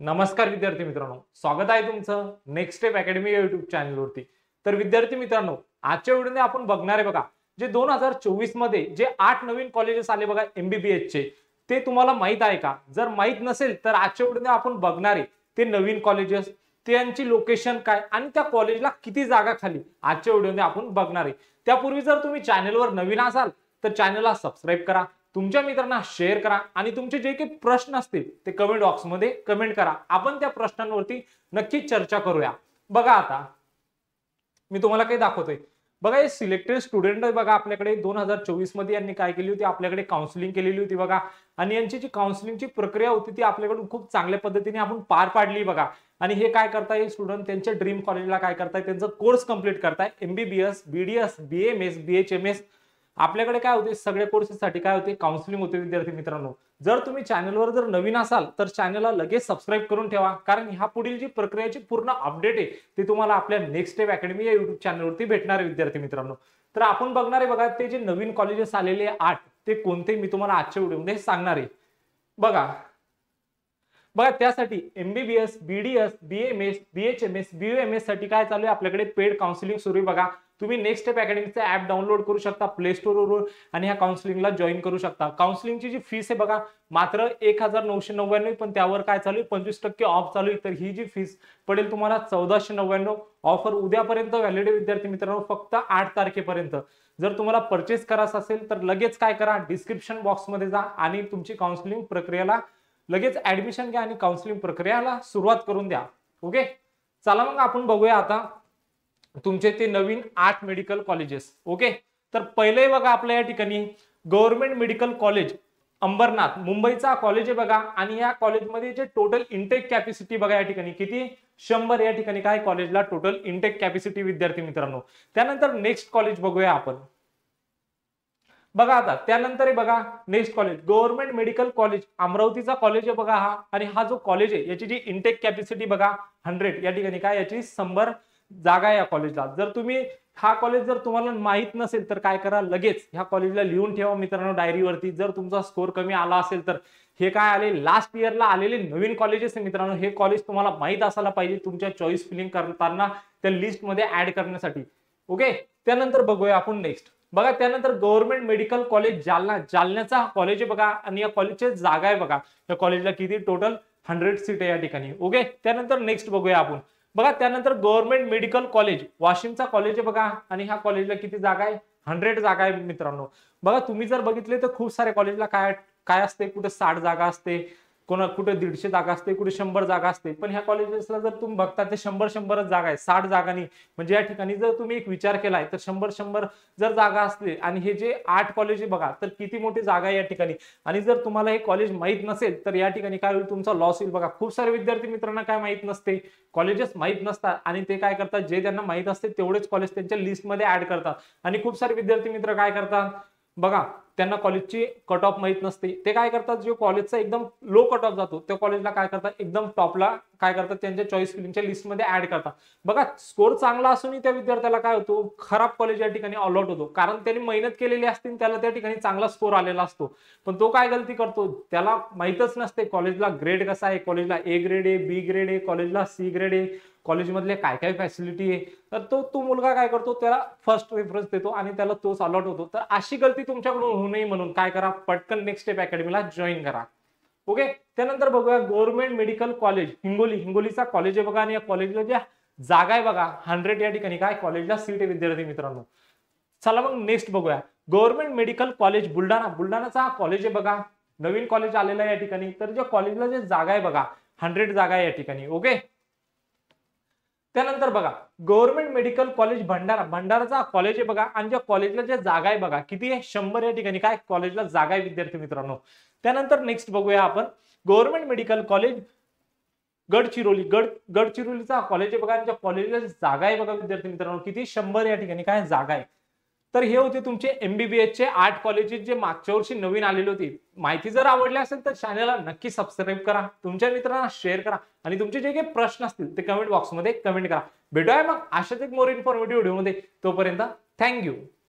नमस्कार विद्यार्थी मित्रांनो, स्वागत आहे तुमचं नेक्स्ट स्टेप अकॅडमी या युट्यूब चॅनलवरती। तर विद्यार्थी मित्रांनो, आजच्या व्हिडिओमध्ये आपण बघणार आहे बघा, जे 2024 मध्ये जे 8 नवीन कॉलेजेस आले बघा एमबीबीएस चे, ते तुम्हाला माहित आहे का? जर माहित नसेल तर आजच्या व्हिडिओमध्ये आपण बघणार आहे ते नवीन कॉलेजेस, त्यांची लोकेशन काय आणि त्या कॉलेजला किती जागा खाली, आजच्या व्हिडिओमध्ये आपण बघणार आहे। त्यापूर्वी जर तुम्ही चॅनलवर नवीन असाल तर चॅनलला सबस्क्राइब करा, तुमच्या मित्रांना शेअर करा आणि तुमचे जे काही प्रश्न असतील ते कमेंट बॉक्समध्ये कमेंट करा। आपण त्या प्रश्नांवरती नक्की चर्चा करूया। बघा आता मी तुम्हाला काही दाखवतोय बघा, हे सिलेक्टेड स्टुडंट आहे बघा आपल्याकडे 2024 मध्ये यांनी काय केली होती, आपल्याकडे काउन्सिलिंग केलेली होती बघा। आणि यांची जी काउन्सिलिंगची प्रक्रिया होती ती आपल्याकडून खूप चांगल्या पद्धतीने आपण पार पाडली बघा। आणि हे काय करताय स्टुडंट, त्यांच्या ड्रीम कॉलेजला काय करताय, त्यांचा कोर्स कंप्लीट करताय, एमबीबीएस, बीडीएस, बीएमएस, बीएचएमएस। आपल्याकडे काय होते, सगळे कोर्सेससाठी काय होते, काउन्सिलिंग होते। विद्यार्थी मित्रांनो, जर तुम्ही चॅनलवर जर नवीन असाल तर चॅनलला लगेच सबस्क्राइब करून ठेवा, कारण ह्या पुढील जी प्रक्रियाची पूर्ण अपडेट आहे ती तुम्हाला आपल्या नेक्स्ट स्टेप अकॅडमी या युट्यूब चॅनलवरती भेटणार आहे विद्यार्थी मित्रांनो। तर आपण बघणार आहे बघा, ते जे नवीन कॉलेजेस आलेले 8 ते कोणते मी तुम्हाला आजच्या व्हिडिओमध्ये सांगणार आहे। बघा बघा त्यासाठी MBBS, BDS, BMS, BHMS, BUMS साठी काय चालू आहे, आपल्याकडे पेड काउन्सिलिंग सुरू आहे बघा। तुम्ही नेक्स्ट स्टेप अकॅडमीचं ऍप डाउनलोड करू शकता प्ले स्टोर वरून आणि ह्या काउन्सिलिंगला जॉईन करू शकता। काउन्सिलिंगची जी फीस आहे बघा मात्र 1999, पण त्यावर काय चालू आहे 25% ऑफ चालू आहे। तर ही जी फीस पडेल तुम्हाला 1499। ऑफर उद्यापर्यंत व्हॅलिड आहे विद्यार्थी मित्रांनो, फक्त 8 तारखेपर्यंत। जर तुम्हाला परचेस करायचं असेल तर लगेच काय करा, डिस्क्रिप्शन बॉक्समध्ये जा आणि तुमची काउन्सिलिंग प्रक्रियेला लगेच ऍडमिशन घ्या आणि काउन्सिलिंग प्रक्रियेला सुरुवात करून द्या। ओके, चला मग आपण बघूया आता तुमचे ते नवीन 8 मेडिकल कॉलेजेस। ओके, तर पहिले बघा आपल्या या ठिकाणी गव्हर्नमेंट मेडिकल कॉलेज अंबरनाथ, मुंबईचा कॉलेज आहे बघा। आणि या कॉलेजमध्ये जे टोटल इनटेक कॅपॅसिटी बघा या ठिकाणी किती, 100 या ठिकाणी काय कॉलेजला टोटल इनटेक कॅपॅसिटी विद्यार्थी मित्रांनो। त्यानंतर नेक्स्ट कॉलेज बघूया आपण। बघा आता त्यानंतर आहे बघा next college government medical college, अमरावतीचा कॉलेज आहे बघा हा। आणि हा जो कॉलेज आहे याची जी इनटेक कॅपॅसिटी बघा 100 या ठिकाणी काय, याची 100 जागा आहे या कॉलेजला। जर तुम्ही हा कॉलेज जर तुम्हाला माहित नसेल तर काय करा, लगेच ह्या कॉलेजला लिहून ठेवा मित्रांनो डायरीवरती। जर तुमचा स्कोर कमी आला असेल तर हे काय आले, लास्ट इयरला आलेले नवीन कॉलेजेस आहे मित्रांनो। हे कॉलेज तुम्हाला माहित असायला पाहिजे तुमच्या चॉईस फिलिंग करताना त्या लिस्ट मध्ये ऍड करण्यासाठी। ओके, त्यानंतर बघूया आपण नेक्स्ट। बघा त्यानंतर गव्हर्नमेंट मेडिकल कॉलेज जालना, जालन्याचा कॉलेज आहे बघा। आणि या कॉलेजची जागा आहे बघा, या कॉलेजला किती टोटल 100 सीट आहे या ठिकाणी। ओके, त्यानंतर नेक्स्ट बघूया आपण। बघा त्यानंतर गव्हर्नमेंट मेडिकल कॉलेज वाशिमचा कॉलेज आहे बघा। आणि ह्या कॉलेजला किती जागा आहे, 100 जागा आहे मित्रांनो। बघा तुम्ही जर बघितले तर खूप सारे कॉलेजला काय काय असते, कुठे 60 जागा असते, कोणा कुठे 150 जागा असते, कुठे 100 जागा असते। पण ह्या कॉलेजेसला जर तुम्ही बघता ते 100 जागा आहे, 60 जागा नाही। म्हणजे या ठिकाणी जर तुम्ही एक विचार केलाय तर 100 जर जागा असते आणि हे जे 8 कॉलेज बघा तर किती मोठी जागा आहे या ठिकाणी। आणि जर तुम्हाला हे कॉलेज माहित नसेल तर या ठिकाणी काय होईल, तुमचा लॉस होईल बघा। खूप सारे विद्यार्थी मित्रांना काय माहित नसते, कॉलेजेस माहित नसतात आणि ते काय करतात, जे त्यांना माहित असते तेवढेच कॉलेज त्यांच्या लिस्टमध्ये ऍड करतात। आणि खूप सारे विद्यार्थी मित्र काय करतात बघा, त्यांना कॉलेजची कट ऑफ माहित नसते, ते काय करतात, जो कॉलेजचा एकदम लो कट ऑफ जातो त्या कॉलेजला काय करतात, एकदम टॉपला काय करतात, त्यांच्या चॉईस फिलिंगच्या लिस्टमध्ये ऍड करतात। बघा स्कोर चांगला असूनही त्या विद्यार्थ्याला काय होतो, खराब कॉलेज या ठिकाणी अलॉट होतो, कारण त्यांनी मेहनत केलेली असते त्याला त्या ठिकाणी चांगला स्कोर आलेला असतो। पण तो काय गलती करतो, त्याला माहितच नसते कॉलेजला ग्रेड कसा आहे, कॉलेजला ए ग्रेड आहे, बी ग्रेड आहे, कॉलेजला सी ग्रेड आहे, कॉलेजमधले काय काय फॅसिलिटी आहे। तर तो मुलगा काय करतो, त्याला फर्स्ट रेफरन्स देतो आणि त्याला तोच अलॉट होतो। तर अशी गलती तुमच्याकडून होऊ नये म्हणून काय करा, पटकन नेक्स्ट स्टेप अकॅडमीला जॉईन करा। ओके, त्यानंतर बघूया गव्हर्नमेंट मेडिकल कॉलेज हिंगोली, हिंगोलीचा कॉलेज आहे बघा। आणि या कॉलेजला ज्या जागा आहे बघा 100 या ठिकाणी काय कॉलेजला सीट आहे विद्यार्थी मित्रांनो। चला मग नेक्स्ट बघूया गव्हर्नमेंट मेडिकल कॉलेज बुलढाणा, बुलढाणाचा कॉलेज आहे बघा, नवीन कॉलेज आलेला आहे या ठिकाणी। तर ज्या कॉलेजला जे जागा आहे बघा 100 जागा आहे या ठिकाणी। ओके, त्यानंतर बघा गव्हर्नमेंट मेडिकल कॉलेज भंडारा, भंडाराचा कॉलेज आहे बघा। आणि ज्या कॉलेजला ज्या जागा आहे बघा किती आहे, 100 या ठिकाणी काय कॉलेजला जागा आहे विद्यार्थी मित्रांनो। त्यानंतर नेक्स्ट बघूया आपण गव्हर्नमेंट मेडिकल कॉलेज गडचिरोली, गडचिरोलीचा कॉलेज आहे बघा। आणि ज्या कॉलेजला जागा आहे बघा विद्यार्थी मित्रांनो किती, 100 या ठिकाणी काय जागा आहे। तर हे होते तुमचे एमबीबीएस चे 8 कॉलेजेस जे मागच्या वर्षी नवीन आलेले होते। माहिती जर आवडली असेल तर चॅनलला नक्की सबस्क्राइब करा, तुमच्या मित्रांना शेअर करा आणि तुमचे जे काही प्रश्न असतील ते कमेंट बॉक्समध्ये कमेंट करा। भेटूया मग अशाच एक मोर इन्फॉर्मेटिव्ह व्हिडिओमध्ये, तोपर्यंत थँक्यू।